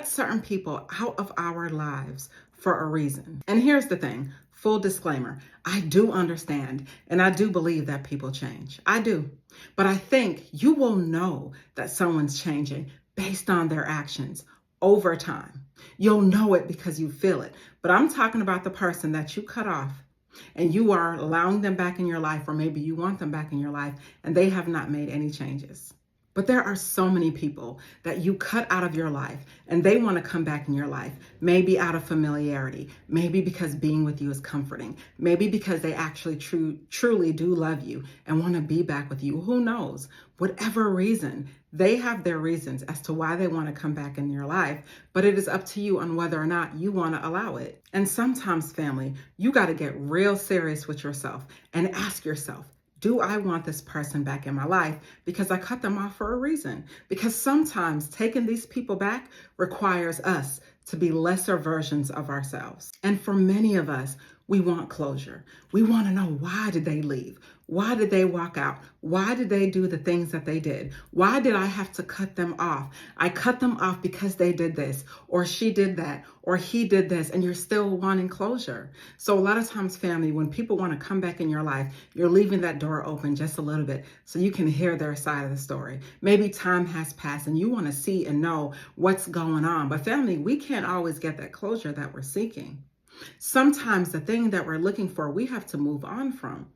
cut certain people out of our lives for a reason. And here's the thing, full disclaimer, I do understand and I do believe that people change. I do. But I think you will know that someone's changing based on their actions over time. You'll know it because you feel it. But I'm talking about the person that you cut off and you are allowing them back in your life, or maybe you want them back in your life and they have not made any changes. But there are so many people that you cut out of your life and they want to come back in your life, maybe out of familiarity, maybe because being with you is comforting, maybe because they actually truly do love you and want to be back with you. Who knows? Whatever reason, they have their reasons as to why they want to come back in your life, but it is up to you on whether or not you want to allow it. And sometimes, family, you got to get real serious with yourself and ask yourself, do I want this person back in my life because I cut them off for a reason? Because sometimes taking these people back requires us to be lesser versions of ourselves. And for many of us, we want closure. We want to know, why did they leave? Why did they walk out? Why did they do the things that they did? Why did I have to cut them off? I cut them off because they did this, or she did that, or he did this, and you're still wanting closure. So a lot of times, family, when people want to come back in your life, you're leaving that door open just a little bit so you can hear their side of the story. Maybe time has passed and you want to see and know what's going on. But family, we can't always get that closure that we're seeking. Sometimes the thing that we're looking for, we have to move on from.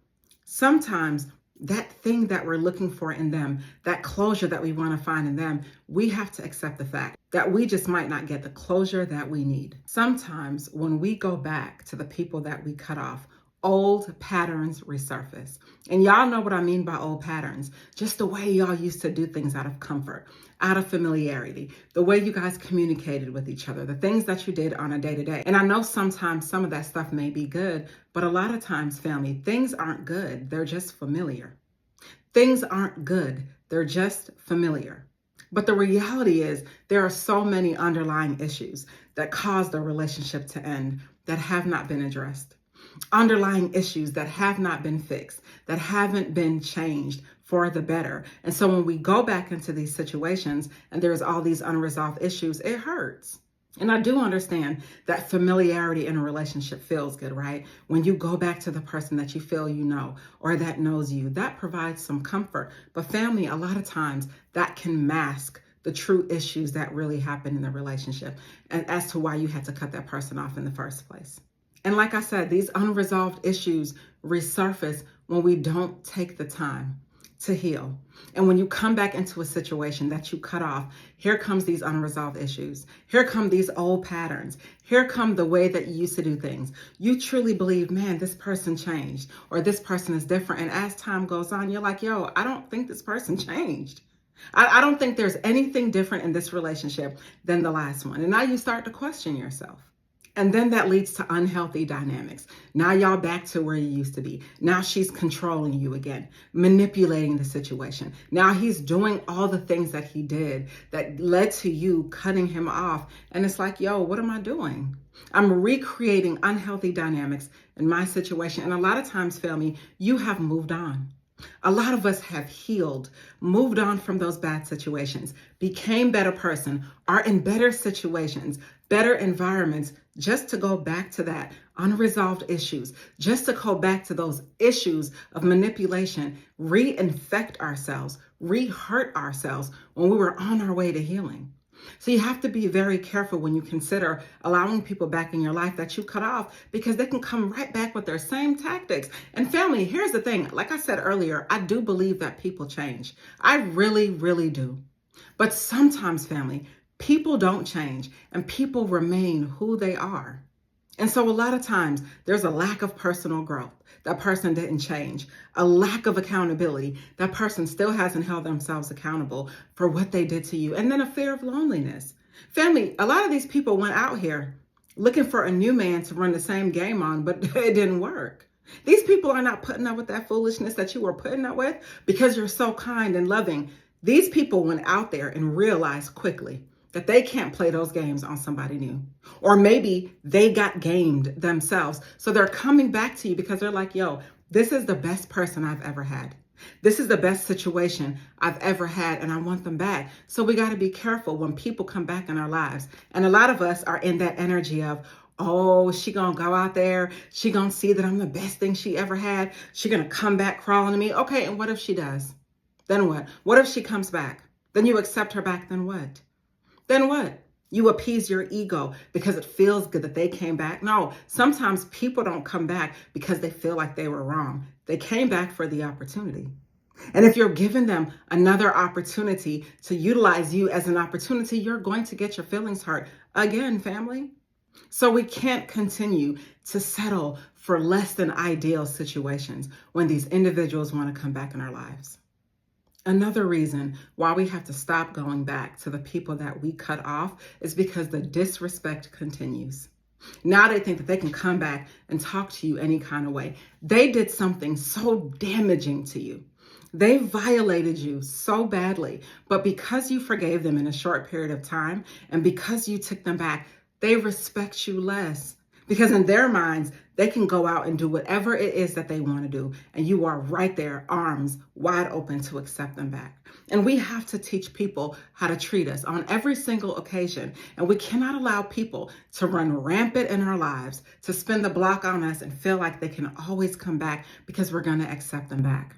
Sometimes that thing that we're looking for in them, that closure that we want to find in them, we have to accept the fact that we just might not get the closure that we need. Sometimes when we go back to the people that we cut off, old patterns resurface. And y'all know what I mean by old patterns. Just the way y'all used to do things out of comfort, out of familiarity, the way you guys communicated with each other, the things that you did on a day-to-day. And I know sometimes some of that stuff may be good, but a lot of times, family, things aren't good. They're just familiar. Things aren't good. They're just familiar. But the reality is there are so many underlying issues that cause the relationship to end that have not been addressed. Underlying issues that have not been fixed, that haven't been changed for the better. And so when we go back into these situations and there's all these unresolved issues, it hurts. And I do understand that familiarity in a relationship feels good, right? When you go back to the person that you feel you know or that knows you, that provides some comfort. But family, a lot of times that can mask the true issues that really happen in the relationship and as to why you had to cut that person off in the first place. And like I said, these unresolved issues resurface when we don't take the time to heal. And when you come back into a situation that you cut off, here comes these unresolved issues. Here come these old patterns. Here come the way that you used to do things. You truly believe, man, this person changed or this person is different. And as time goes on, you're like, yo, I don't think this person changed. I don't think there's anything different in this relationship than the last one. And now you start to question yourself. And then that leads to unhealthy dynamics. Now y'all back to where you used to be. Now she's controlling you again, manipulating the situation. Now he's doing all the things that he did that led to you cutting him off. And it's like, yo, what am I doing? I'm recreating unhealthy dynamics in my situation. And a lot of times, family, you have moved on. A lot of us have healed, moved on from those bad situations, became better person, are in better situations, better environments, just to go back to that unresolved issues, just to go back to those issues of manipulation, reinfect ourselves, re-hurt ourselves when we were on our way to healing. So you have to be very careful when you consider allowing people back in your life that you cut off, because they can come right back with their same tactics. And family, here's the thing. Like I said earlier, I do believe that people change. I really, really do. But sometimes, family, people don't change and people remain who they are. And so a lot of times there's a lack of personal growth. That person didn't change. A lack of accountability. That person still hasn't held themselves accountable for what they did to you. And then a fear of loneliness. Family, a lot of these people went out here looking for a new man to run the same game on, but it didn't work. These people are not putting up with that foolishness that you were putting up with because you're so kind and loving. These people went out there and realized quickly that they can't play those games on somebody new. Or maybe they got gamed themselves. So they're coming back to you because they're like, yo, this is the best person I've ever had. This is the best situation I've ever had, and I want them back. So we got to be careful when people come back in our lives. And a lot of us are in that energy of, oh, she gonna go out there. She gonna see that I'm the best thing she ever had. She gonna come back crawling to me. Okay, and what if she does? Then what? What if she comes back? Then you accept her back. Then what? Then what? You appease your ego because it feels good that they came back. No, sometimes people don't come back because they feel like they were wrong. They came back for the opportunity. And if you're giving them another opportunity to utilize you as an opportunity, you're going to get your feelings hurt again, family. So we can't continue to settle for less than ideal situations when these individuals want to come back in our lives. Another reason why we have to stop going back to the people that we cut off is because the disrespect continues. Now they think that they can come back and talk to you any kind of way. They did something so damaging to you. They violated you so badly, but because you forgave them in a short period of time and because you took them back, they respect you less. Because in their minds, they can go out and do whatever it is that they want to do. And you are right there, arms wide open to accept them back. And we have to teach people how to treat us on every single occasion. And we cannot allow people to run rampant in our lives, to spin the block on us and feel like they can always come back because we're going to accept them back.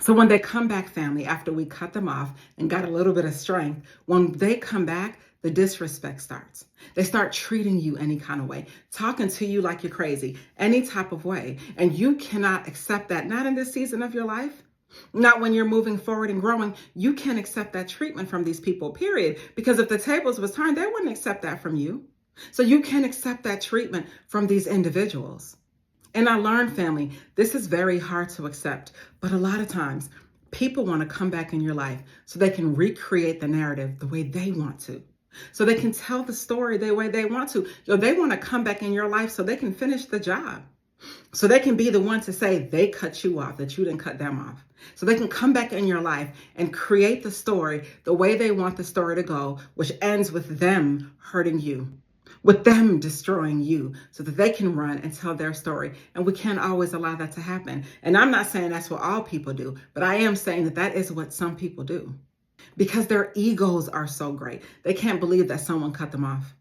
So when they come back, family, after we cut them off and got a little bit of strength, when they come back, the disrespect starts. They start treating you any kind of way, talking to you like you're crazy, any type of way. And you cannot accept that, not in this season of your life, not when you're moving forward and growing. You can't accept that treatment from these people, period. Because if the tables was turned, they wouldn't accept that from you. So you can't accept that treatment from these individuals. And I learned, family, this is very hard to accept, but a lot of times people want to come back in your life so they can recreate the narrative the way they want to. So they can tell the story the way they want to. They want to come back in your life so they can finish the job. So they can be the one to say they cut you off, that you didn't cut them off. So they can come back in your life and create the story the way they want the story to go, which ends with them hurting you, with them destroying you so that they can run and tell their story. And we can't always allow that to happen. And I'm not saying that's what all people do, but I am saying that that is what some people do. Because their egos are so great. They can't believe that someone cut them off.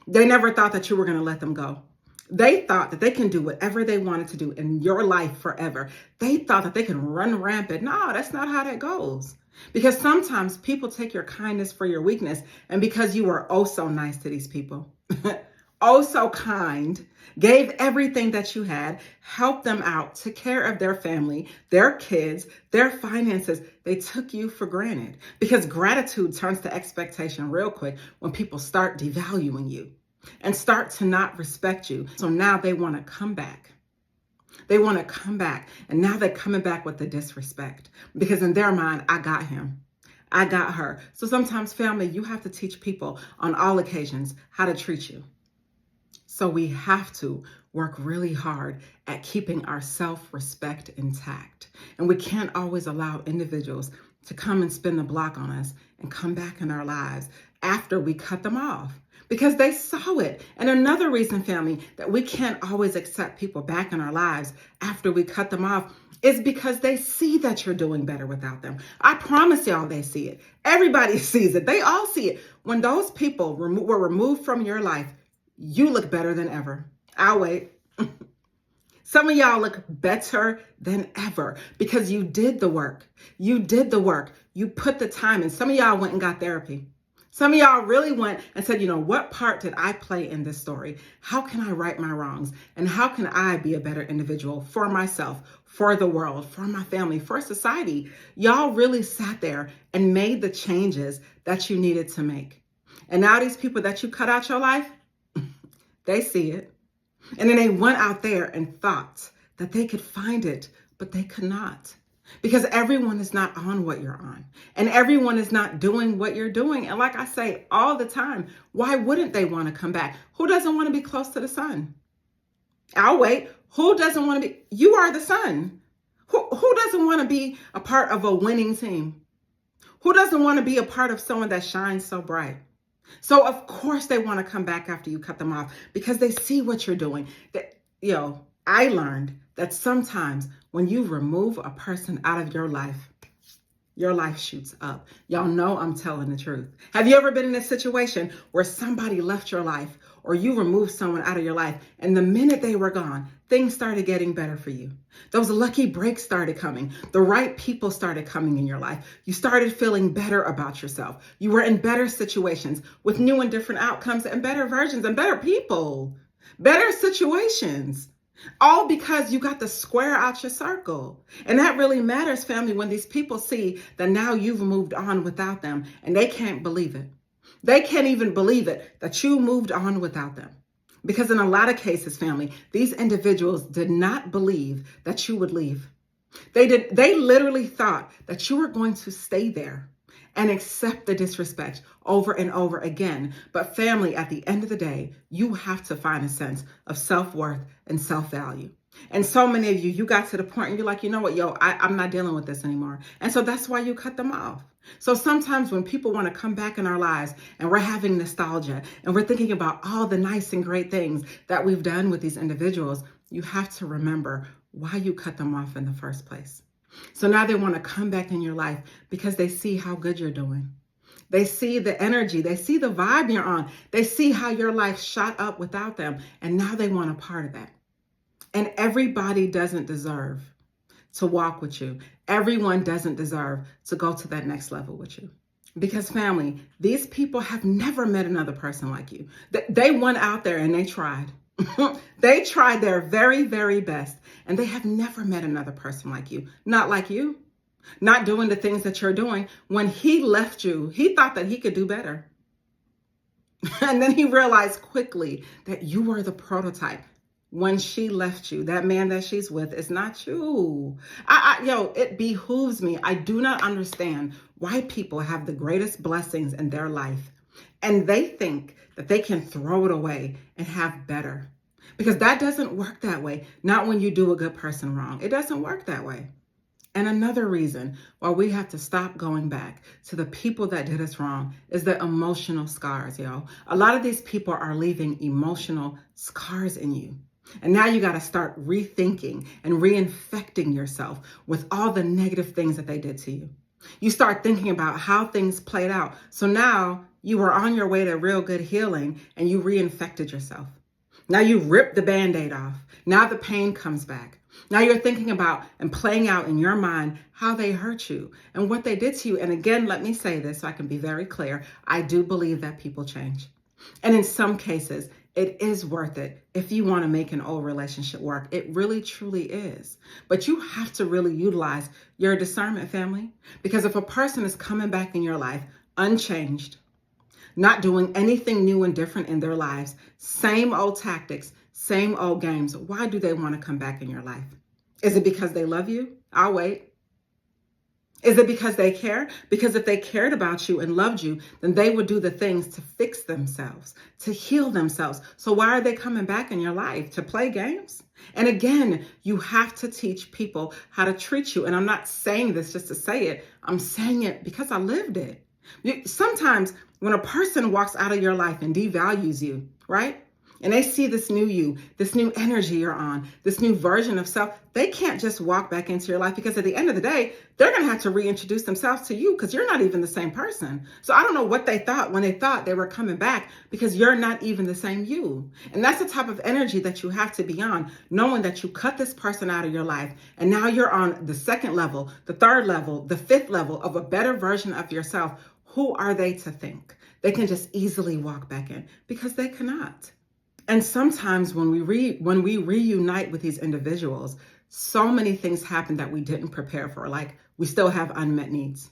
They never thought that you were going to let them go. They thought that they can do whatever they wanted to do in your life forever. They thought that they can run rampant. No, that's not how that goes. Because sometimes people take your kindness for your weakness. And because you were oh so nice to these people, oh so kind, gave everything that you had, helped them out, took care of their family, their kids, their finances, they took you for granted. Because gratitude turns to expectation real quick when people start devaluing you and start to not respect you. So now they want to come back. They want to come back. And now they're coming back with the disrespect. Because in their mind, I got him. I got her. So sometimes, family, you have to teach people on all occasions how to treat you. So we have to work really hard at keeping our self-respect intact. And we can't always allow individuals to come and spin the block on us and come back in our lives after we cut them off because they saw it. And another reason, family, that we can't always accept people back in our lives after we cut them off is because they see that you're doing better without them. I promise y'all they see it. Everybody sees it. They all see it. When those people were removed from your life, you look better than ever. I'll wait. Some of y'all look better than ever because you did the work. You did the work. You put the time in. Some of y'all went and got therapy. Some of y'all really went and said, what part did I play in this story? How can I right my wrongs? And how can I be a better individual for myself, for the world, for my family, for society? Y'all really sat there and made the changes that you needed to make. And now these people that you cut out your life, they see it. And then they went out there and thought that they could find it, but they could not. Because everyone is not on what you're on. And everyone is not doing what you're doing. And like I say all the time, why wouldn't they want to come back? Who doesn't want to be close to the sun? I'll wait. Who doesn't want to be? You are the sun. Who doesn't want to be a part of a winning team? Who doesn't want to be a part of someone that shines so bright? So of course they want to come back after you cut them off because they see what you're doing. I learned that sometimes when you remove a person out of your life shoots up. Y'all know I'm telling the truth. Have you ever been in a situation where somebody left your life or you removed someone out of your life and the minute they were gone, things started getting better for you? Those lucky breaks started coming. The right people started coming in your life. You started feeling better about yourself. You were in better situations with new and different outcomes and better versions and better people, better situations. All because you got to square out your circle. And that really matters, family, when these people see that now you've moved on without them and they can't believe it. They can't even believe it that you moved on without them. Because in a lot of cases, family, these individuals did not believe that you would leave. They literally thought that you were going to stay there and accept the disrespect over and over again. But family, at the end of the day, you have to find a sense of self-worth and self-value. And so many of you got to the point and you're like, you know what, I'm not dealing with this anymore. And so that's why you cut them off. So sometimes when people want to come back in our lives and we're having nostalgia and we're thinking about all the nice and great things that we've done with these individuals, you have to remember why you cut them off in the first place. So now they want to come back in your life because they see how good you're doing. They see the energy. They see the vibe you're on. They see how your life shot up without them. And now they want a part of that. And everybody doesn't deserve to walk with you. Everyone doesn't deserve to go to that next level with you. Because family, these people have never met another person like you. They went out there and they tried. They tried their very, very best, and they have never met another person like you. Not like you. Not doing the things that you're doing. When he left you, he thought that he could do better. And then he realized quickly that you were the prototype. When she left you, that man that she's with is not you. It behooves me. I do not understand why people have the greatest blessings in their life and they think that they can throw it away and have better. Because that doesn't work that way. Not when you do a good person wrong. It doesn't work that way. And another reason why we have to stop going back to the people that did us wrong is the emotional scars, yo. A lot of these people are leaving emotional scars in you. And now you got to start rethinking and reinfecting yourself with all the negative things that they did to you. You start thinking about how things played out. So now you were on your way to real good healing and you reinfected yourself. Now you rip the Band-Aid off. Now the pain comes back. Now you're thinking about and playing out in your mind how they hurt you and what they did to you. And again, let me say this so I can be very clear. I do believe that people change. And in some cases, it is worth it if you want to make an old relationship work. It really, truly is. But you have to really utilize your discernment, family. Because if a person is coming back in your life unchanged, not doing anything new and different in their lives, same old tactics, same old games, why do they want to come back in your life? Is it because they love you? I'll wait. Is it because they care? Because if they cared about you and loved you, then they would do the things to fix themselves, to heal themselves. So why are they coming back in your life? To play games? And again, you have to teach people how to treat you. And I'm not saying this just to say it. I'm saying it because I lived it. Sometimes when a person walks out of your life and devalues you, right? And they see this new you, this new energy you're on, this new version of self, they can't just walk back into your life because at the end of the day, they're going to have to reintroduce themselves to you because you're not even the same person. So I don't know what they thought when they thought they were coming back because you're not even the same you. And that's the type of energy that you have to be on, knowing that you cut this person out of your life and now you're on the second level, the third level, the fifth level of a better version of yourself. Who are they to think they can just easily walk back in? Because they cannot. And sometimes when we reunite with these individuals, so many things happen that we didn't prepare for. Like we still have unmet needs.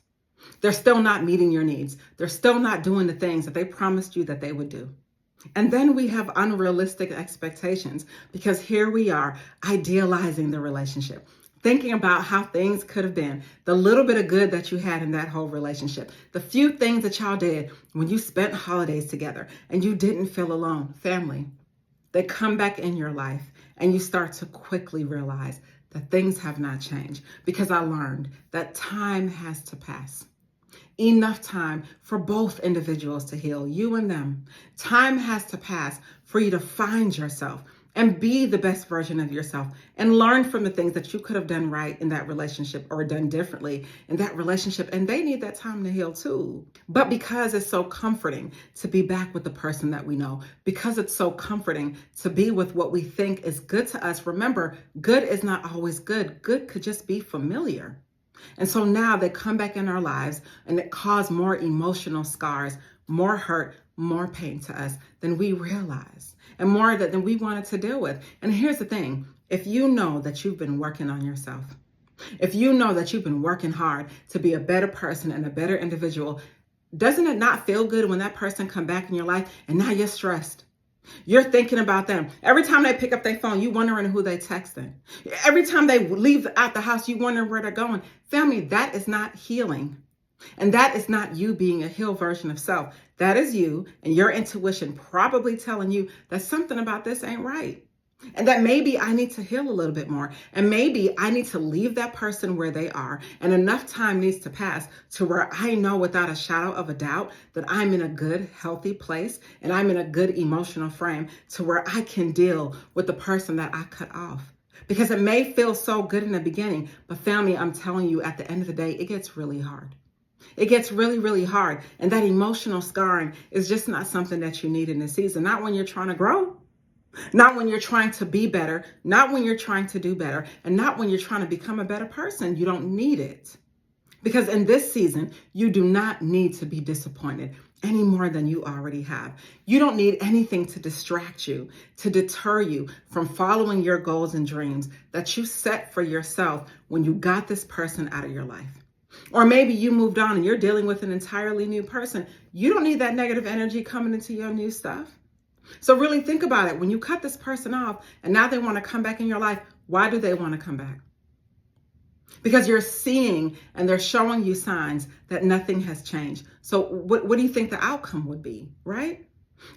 They're still not meeting your needs. They're still not doing the things that they promised you that they would do. And then we have unrealistic expectations because here we are idealizing the relationship, thinking about how things could have been, the little bit of good that you had in that whole relationship, the few things that y'all did when you spent holidays together and you didn't feel alone. Family, they come back in your life and you start to quickly realize that things have not changed because I learned that time has to pass. Enough time for both individuals to heal, you and them. Time has to pass for you to find yourself and be the best version of yourself and learn from the things that you could have done right in that relationship or done differently in that relationship. And they need that time to heal too. But because it's so comforting to be back with the person that we know, because it's so comforting to be with what we think is good to us, remember, good is not always good. Good could just be familiar. And so now they come back in our lives and it cause more emotional scars, more hurt, more pain to us than we realize, and more than we wanted to deal with. And here's the thing. If you know that you've been working on yourself, if you know that you've been working hard to be a better person and a better individual, doesn't it not feel good when that person come back in your life and now you're stressed? You're thinking about them. Every time they pick up their phone, you wondering who they texting. Every time they leave out the house, you wondering where they're going. Family, that is not healing. And that is not you being a healed version of self. That is you and your intuition probably telling you that something about this ain't right. And that maybe I need to heal a little bit more. And maybe I need to leave that person where they are. And enough time needs to pass to where I know without a shadow of a doubt that I'm in a good, healthy place. And I'm in a good emotional frame to where I can deal with the person that I cut off. Because it may feel so good in the beginning. But family, I'm telling you, at the end of the day, it gets really hard. It gets really, really hard. And that emotional scarring is just not something that you need in this season. Not when you're trying to grow. Not when you're trying to be better, not when you're trying to do better, and not when you're trying to become a better person. You don't need it. Because in this season, you do not need to be disappointed any more than you already have. You don't need anything to distract you, to deter you from following your goals and dreams that you set for yourself when you got this person out of your life. Or maybe you moved on and you're dealing with an entirely new person. You don't need that negative energy coming into your new stuff. So really think about it. When you cut this person off and now they want to come back in your life, why do they want to come back? Because you're seeing and they're showing you signs that nothing has changed. So what do you think the outcome would be, right?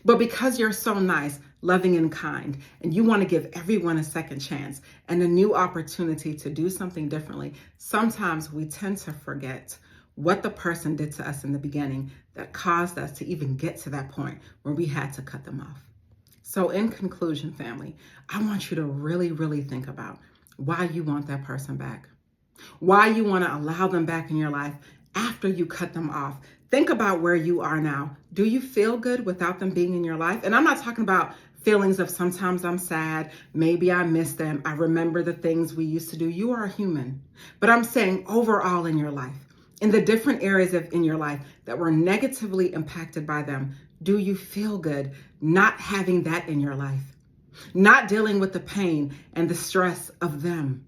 But because you're so nice, loving, and kind, and you want to give everyone a second chance and a new opportunity to do something differently, sometimes we tend to forget what the person did to us in the beginning that caused us to even get to that point where we had to cut them off. So in conclusion, family, I want you to really, really think about why you want that person back, why you want to allow them back in your life after you cut them off. Think about where you are now. Do you feel good without them being in your life? And I'm not talking about feelings of sometimes I'm sad, maybe I miss them, I remember the things we used to do. You are a human. But I'm saying overall in your life, in the different areas in your life that were negatively impacted by them, do you feel good not having that in your life? Not dealing with the pain and the stress of them.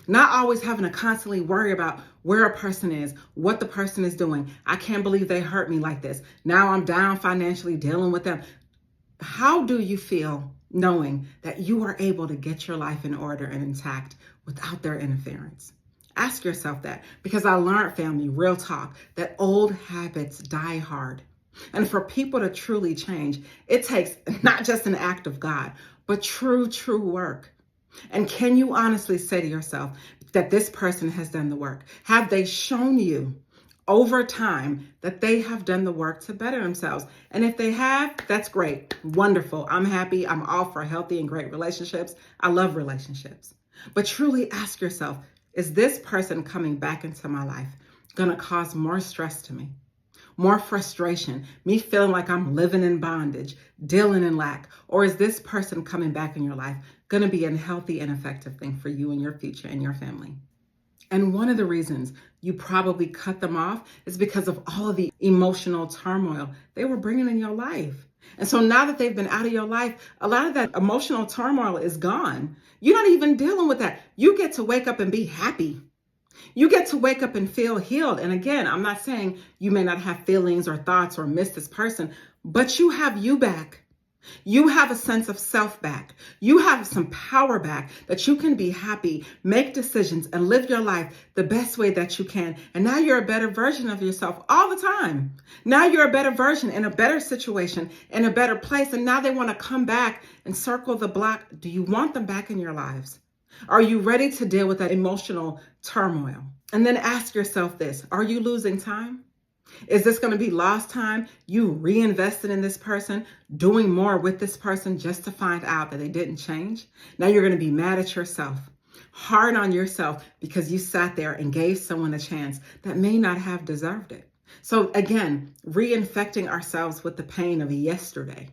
Not always having to constantly worry about where a person is, what the person is doing. I can't believe they hurt me like this. Now I'm down financially dealing with them. How do you feel knowing that you are able to get your life in order and intact without their interference? Ask yourself that, because I learned, family, real talk, that old habits die hard. And for people to truly change, it takes not just an act of God, but true work. And can you honestly say to yourself that this person has done the work? Have they shown you over time that they have done the work to better themselves? And if they have, that's great. Wonderful. I'm happy. I'm all for healthy and great relationships. I love relationships. But truly ask yourself, is this person coming back into my life going to cause more stress to me, more frustration, me feeling like I'm living in bondage, dealing in lack? Or is this person coming back in your life going to be a healthy and effective thing for you and your future and your family? And one of the reasons you probably cut them off is because of all of the emotional turmoil they were bringing in your life. And so now that they've been out of your life, a lot of that emotional turmoil is gone. You're not even dealing with that. You get to wake up and be happy. You get to wake up and feel healed. And again, I'm not saying you may not have feelings or thoughts or miss this person, but you have you back. You have a sense of self back. You have some power back that you can be happy, make decisions, and live your life the best way that you can. And now you're a better version of yourself all the time. Now you're a better version in a better situation, in a better place. And now they want to come back and circle the block. Do you want them back in your lives? Are you ready to deal with that emotional turmoil? And then ask yourself this: are you losing time? Is this going to be lost time? You reinvested in this person, doing more with this person just to find out that they didn't change? Now you're going to be mad at yourself, hard on yourself because you sat there and gave someone a chance that may not have deserved it. So again, reinfecting ourselves with the pain of yesterday,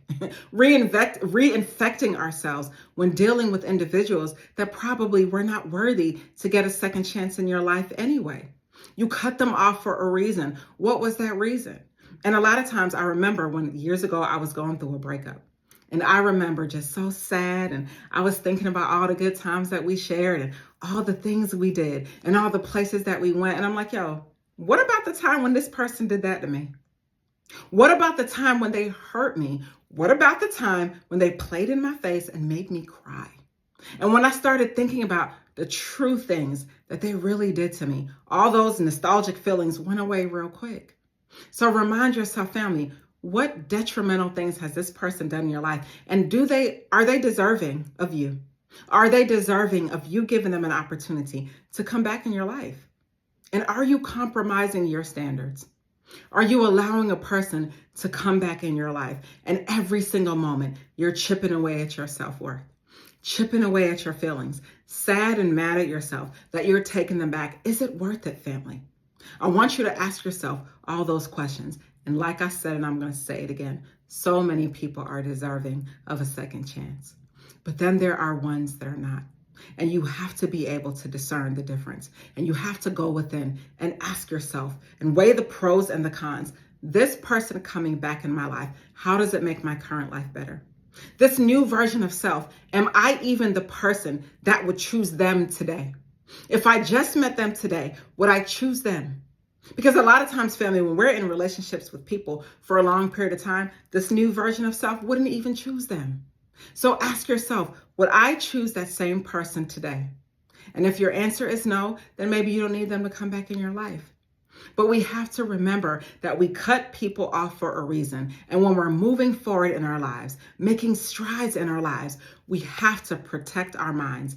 reinfecting ourselves when dealing with individuals that probably were not worthy to get a second chance in your life anyway. You cut them off for a reason. What was that reason? And a lot of times I remember when years ago I was going through a breakup. And I remember just so sad, and I was thinking about all the good times that we shared and all the things we did and all the places that we went. And I'm like, yo, what about the time when this person did that to me? What about the time when they hurt me? What about the time when they played in my face and made me cry? And when I started thinking about the true things that they really did to me, all those nostalgic feelings went away real quick. So remind yourself, family, what detrimental things has this person done in your life? And are they deserving of you? Are they deserving of you giving them an opportunity to come back in your life? And are you compromising your standards? Are you allowing a person to come back in your life and every single moment you're chipping away at your self-worth, chipping away at your feelings, sad and mad at yourself that you're taking them back? Is it worth it, family? I want you to ask yourself all those questions. And like I said, and I'm going to say it again, so many people are deserving of a second chance. But then there are ones that are not. And you have to be able to discern the difference. And you have to go within and ask yourself and weigh the pros and the cons. This person coming back in my life, how does it make my current life better? This new version of self, am I even the person that would choose them today? If I just met them today, would I choose them? Because a lot of times, family, when we're in relationships with people for a long period of time, this new version of self wouldn't even choose them. So ask yourself, would I choose that same person today? And if your answer is no, then maybe you don't need them to come back in your life. But we have to remember that we cut people off for a reason. And when we're moving forward in our lives, making strides in our lives, we have to protect our minds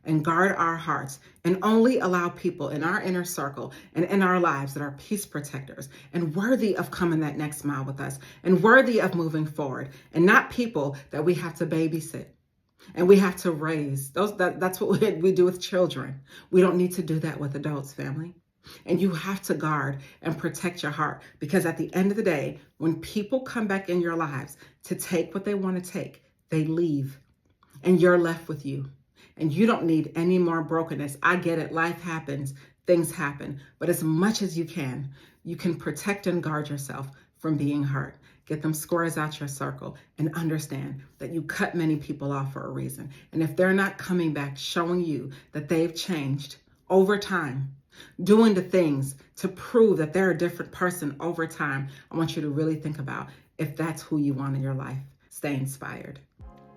and guard our hearts, and only allow people in our inner circle and in our lives that are peace protectors and worthy of coming that next mile with us and worthy of moving forward, and not people that we have to babysit and we have to raise. That's what we do with children. We don't need to do that with adults, family. And you have to guard and protect your heart, because at the end of the day, when people come back in your lives to take what they want to take, they leave and you're left with you. And you don't need any more brokenness. I get it. Life happens. Things happen. But as much as you can protect and guard yourself from being hurt. Get them squares out your circle and understand that you cut many people off for a reason. And if they're not coming back showing you that they've changed over time, doing the things to prove that they're a different person over time, I want you to really think about if that's who you want in your life. Stay inspired.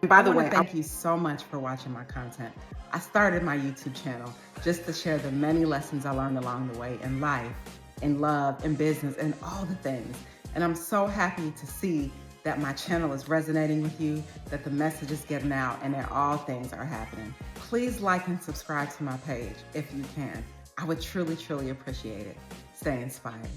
And by the way, thank you so much for watching my content. I started my YouTube channel just to share the many lessons I learned along the way in life, in love, in business, and all the things. And I'm so happy to see that my channel is resonating with you, that the message is getting out, and that all things are happening. Please like and subscribe to my page if you can. I would truly, truly appreciate it. Stay inspired.